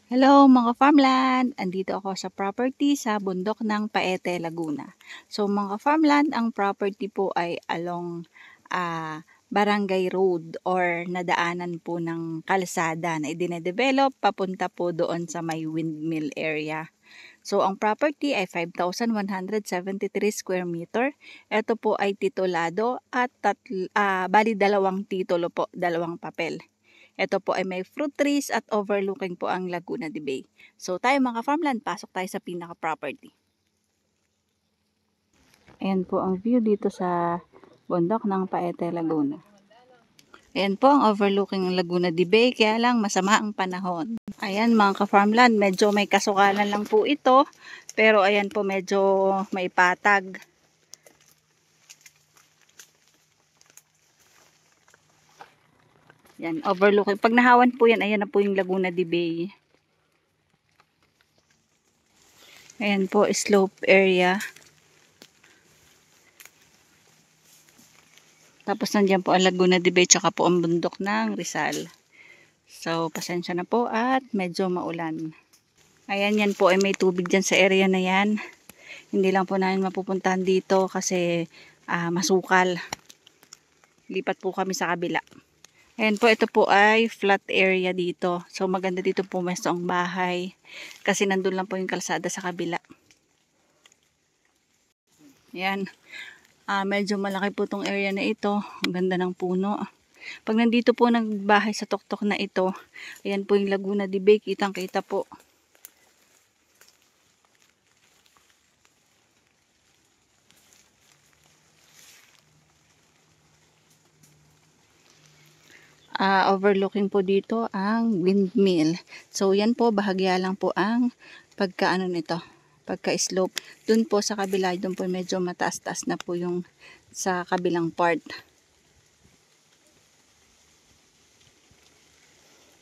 Hello mga farmland! Andito ako sa property sa bundok ng Paete, Laguna. So mga farmland, ang property po ay along Barangay Road or nadaanan po ng kalsada na idine-develop papunta po doon sa may windmill area. So ang property ay 5,173 square meter. Ito po ay titulado at bali dalawang titulo po, dalawang papel. Ito po ay may fruit trees at overlooking po ang Laguna de Bay. So tayo mga farmland, pasok tayo sa pinaka-property. Ayan po ang view dito sa bundok ng Paete, Laguna. Ayan po ang overlooking ng Laguna de Bay, kaya lang masama ang panahon. Ayan mga ka-farmland, medyo may kasukalan lang po ito, pero ayan po medyo may patag. Yan, overlooking. Pag nahawan po yan, ayan na po yung Laguna de Bay. Ayan po, slope area. Tapos nandiyan po ang Laguna de Bay, tsaka po ang bundok ng Rizal. So, pasensya na po at medyo maulan. Ayan, yan po ay may tubig dyan sa area na yan. Hindi lang po namin mapupuntahan dito kasi masukal. Lipat po kami sa kabila. Ayan po, ito po ay flat area dito. So, maganda dito po pumesto ang bahay. Kasi nandun lang po yung kalsada sa kabila. Ayan. Medyo malaki po tong area na ito. Ang ganda ng puno. Pag nandito po nagbahay sa tuktok na ito, ayan po yung Laguna de Bay. Kitang-kita po. Overlooking po dito ang windmill. So, yan po, bahagya lang po ang pagkaano nito, pagka-slope. Dun po sa kabila, dun po medyo mataas-taas na po yung sa kabilang part.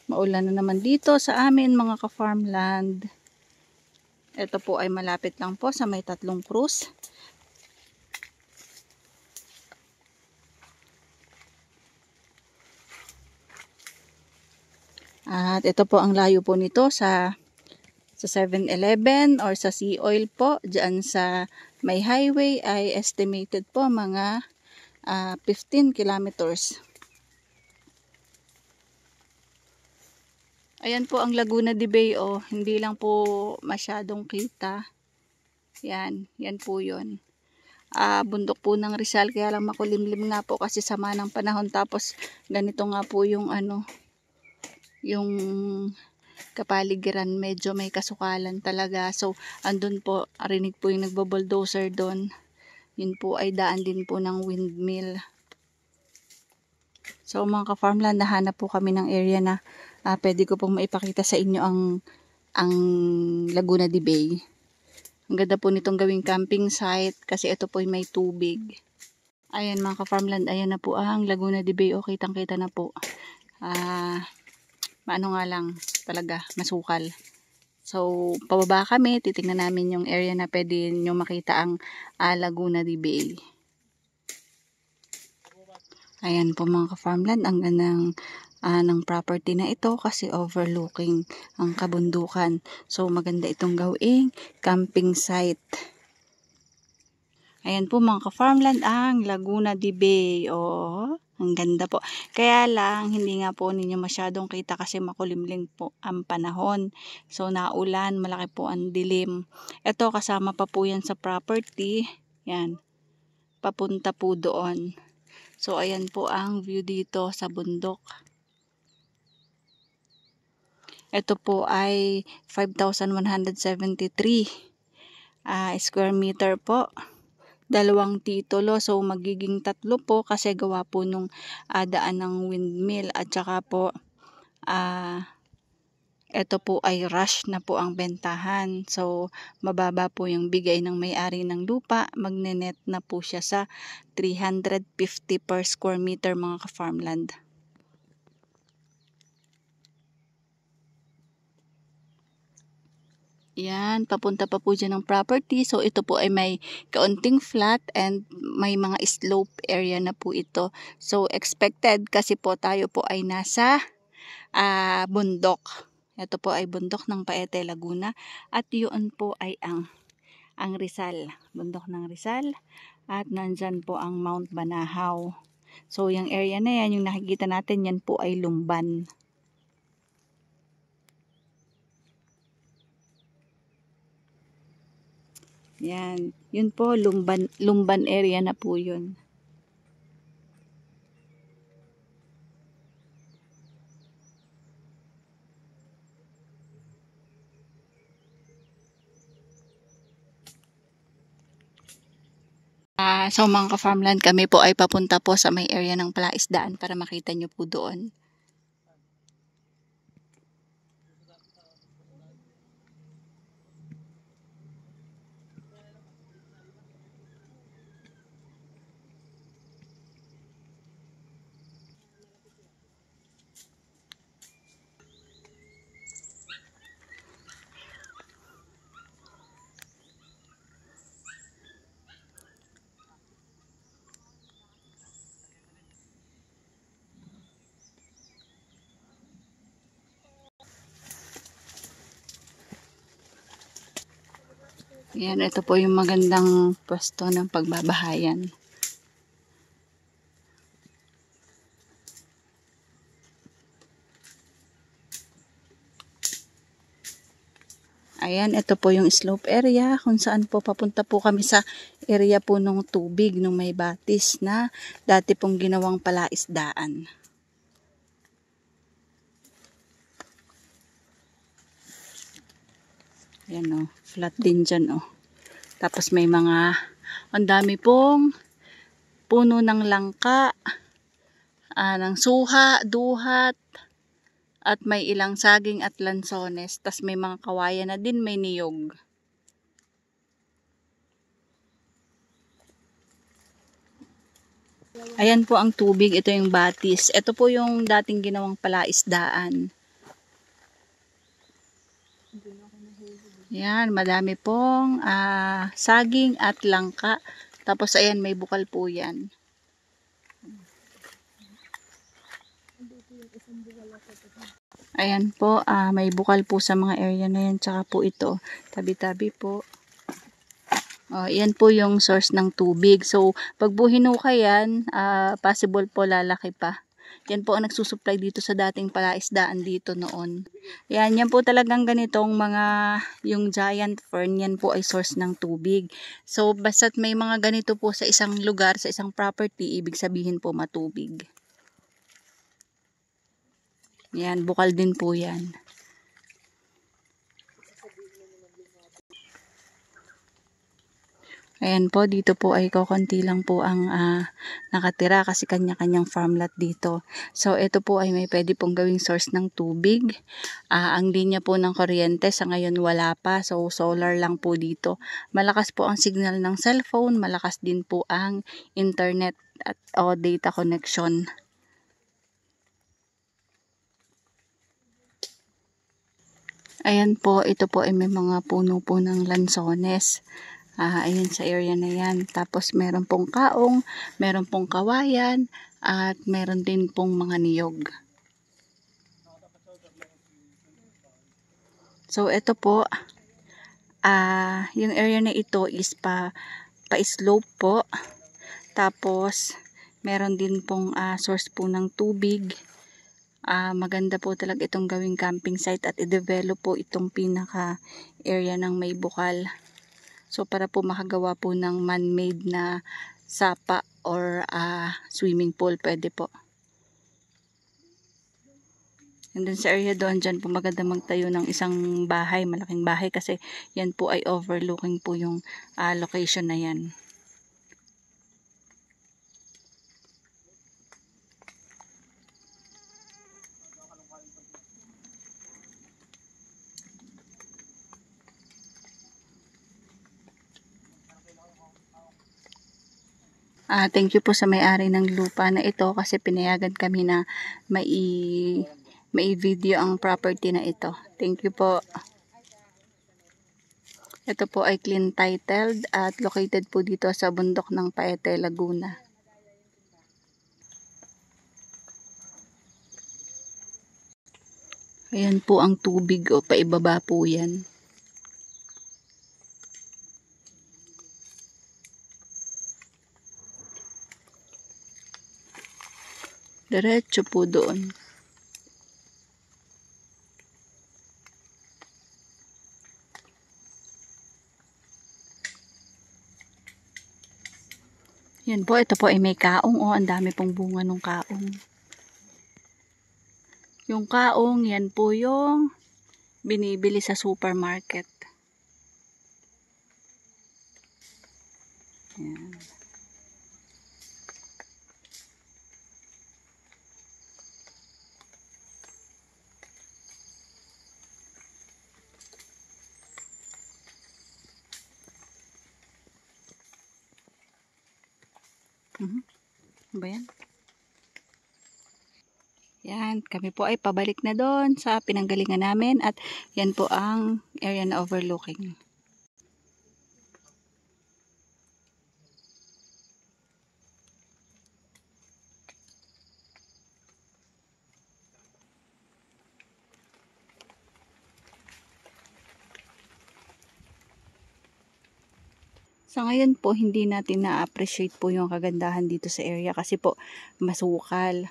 Maulan na naman dito sa amin mga ka-farmland. Ito po ay malapit lang po sa may Tatlong Cruz. At ito po ang layo po nito sa 7-Eleven or sa Sea Oil po. Diyan sa may highway ay estimated po mga 15 kilometers. Ayan po ang Laguna de Bay. Hindi lang po masyadong kita. Yan po yun. Bundok po ng Rizal, kaya lang makulimlim nga po kasi sama ng panahon. Tapos ganito nga po yung yung kapaligiran, medyo may kasukalan talaga. So andun po, arinig po yung nagbo-bulldozer doon. Yun po ay daan din po ng windmill. So mga ka-farmland, nahanap po kami ng area na pwede ko pong maipakita sa inyo ang Laguna de Bay. Ang ganda po nitong gawing camping site kasi ito po ay may tubig. Ayan mga ka-farmland, ayan na po ang Laguna de Bay. Kitang-kita na po. Maano nga lang talaga, masukal. So, pababa kami, titingnan namin yung area na pwede nyo makita ang Laguna de Bay. Ayan po mga ka-farmland, ang gandang ng property na ito kasi overlooking ang kabundukan. So, maganda itong gawing camping site. Ayan po mga ka-farmland, ang Laguna de Bay. Ang ganda po. Kaya lang, hindi nga po ninyo masyadong kita kasi makulimlim po ang panahon. So, naulan, malaki po ang dilim. Ito, kasama pa po yan sa property. Yan. Papunta po doon. So, ayan po ang view dito sa bundok. Ito po ay 5,173 square meter po. Dalawang titulo. So, magiging 3 po kasi gawa po nung daan ng windmill. At saka po, ito po ay rush na po ang bentahan. So, mababa po yung bigay ng may-ari ng lupa. Magnenet na po siya sa 350 per square meter mga ka-farmland. Yan, papunta pa po dyan ng property. So, ito po ay may kaunting flat and may mga slope area na po ito. So, expected kasi po tayo po ay nasa bundok. Ito po ay bundok ng Paete, Laguna. At yun po ay ang Rizal. Bundok ng Rizal. At nandyan po ang Mount Banahaw. So yung area na yan, yung nakikita natin, yan po ay Lumban. Yan. Yun po, Lumban area na po yun. So mga ka-farmland, kami po ay papunta po sa may area ng palaisdaan para makita nyo po doon. Yan, ito po yung magandang pwesto ng pagbabahayan. Ayan, ito po yung slope area kung saan po papunta po kami sa area po ng tubig nung may batis na dati pong ginawang palaisdaan. Ayan o, flat din dyan o. Tapos may mga, ang dami pong puno ng langka, ng suha, duhat, at may ilang saging at lansones. Tapos may mga kawayan na din, may niyog. Ayan po ang tubig, ito yung batis. Ito po yung dating ginawang palaisdaan. Ayan, madami pong saging at langka. Tapos ayan, may bukal po yan. Ayan po, may bukal po sa mga area na yan. Tsaka po ito, tabi-tabi po. Yan po yung source ng tubig. So, pag buhinuka yan, possible po lalaki pa. Yan po ang nagsusupply dito sa dating palaisdaan dito noon. Yan po talagang ganitong mga, yung giant fern, yan po ay source ng tubig. So, basta't may mga ganito po sa isang lugar, sa isang property, ibig sabihin po matubig. Yan, bukal din po yan. Ayan po, dito po ay kukunti lang po ang nakatira kasi kanya-kanyang farmlot dito. So, ito po ay may pwede pong gawing source ng tubig. Ang linya po ng kuryente sa ngayon wala pa. So, solar lang po dito. Malakas po ang signal ng cellphone. Malakas din po ang internet at data connection. Ayan po, ito po ay may mga puno po ng lansones. Ayan sa area na yan. Tapos meron pong kaong, meron pong kawayan, at meron din pong mga niyog. So, ito po, yung area na ito is pa-slope po. Tapos, meron din pong source po ng tubig. Maganda po talaga itong gawing camping site at i-develop po itong pinaka area ng may bukal. So, para po makagawa po ng man-made na sapa or swimming pool, pwede po. And then sa area doon, dyan po maganda magtayo ng isang bahay, malaking bahay kasi yan po ay overlooking po yung location na yan. Thank you po sa may-ari ng lupa na ito kasi pinayagan kami na may video ang property na ito. Thank you po. Ito po ay clean titled at located po dito sa bundok ng Paete, Laguna. Ayan po ang tubig o paibaba po yan. Diretso po doon. Yan po, ito po ay may kaong. Oh, ang dami pong bunga ng kaong. Yung kaong, yan po yung binibili sa supermarket. Yan. Ba yan? Yan, kami po ay pabalik na doon sa pinanggalingan namin at yan po ang area na overlooking. Sa ngayon po, hindi natin na-appreciate po yung kagandahan dito sa area kasi po masukal.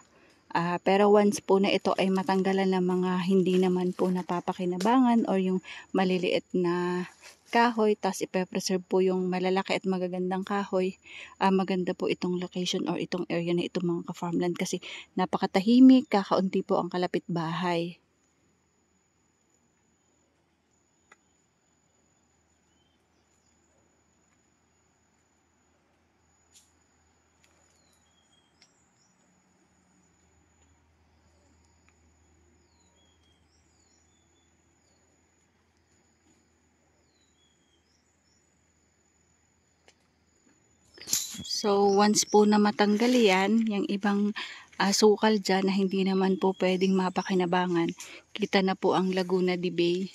Pero once po na ito ay matanggalan ng mga hindi naman po napapakinabangan or yung maliliit na kahoy, tas ipe-preserve po yung malalaki at magagandang kahoy, maganda po itong location or itong area na ito mga ka-farmland kasi napakatahimik, kakaunti po ang kalapit bahay. So, once po na matanggal yan, yung ibang sukal dyan na hindi naman po pwedeng mapakinabangan, kita na po ang Laguna de Bay.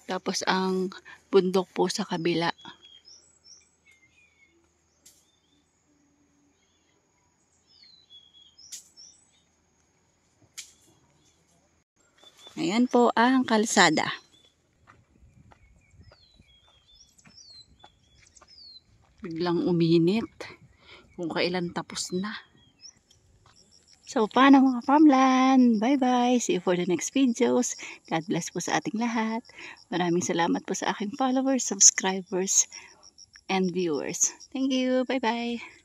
Tapos ang bundok po sa kabila. Ayan po ang kalsada. Biglang uminit. Kung kailan tapos na. So, paano mga farmland? Bye-bye. See you for the next videos. God bless po sa ating lahat. Maraming salamat po sa aking followers, subscribers, and viewers. Thank you. Bye-bye.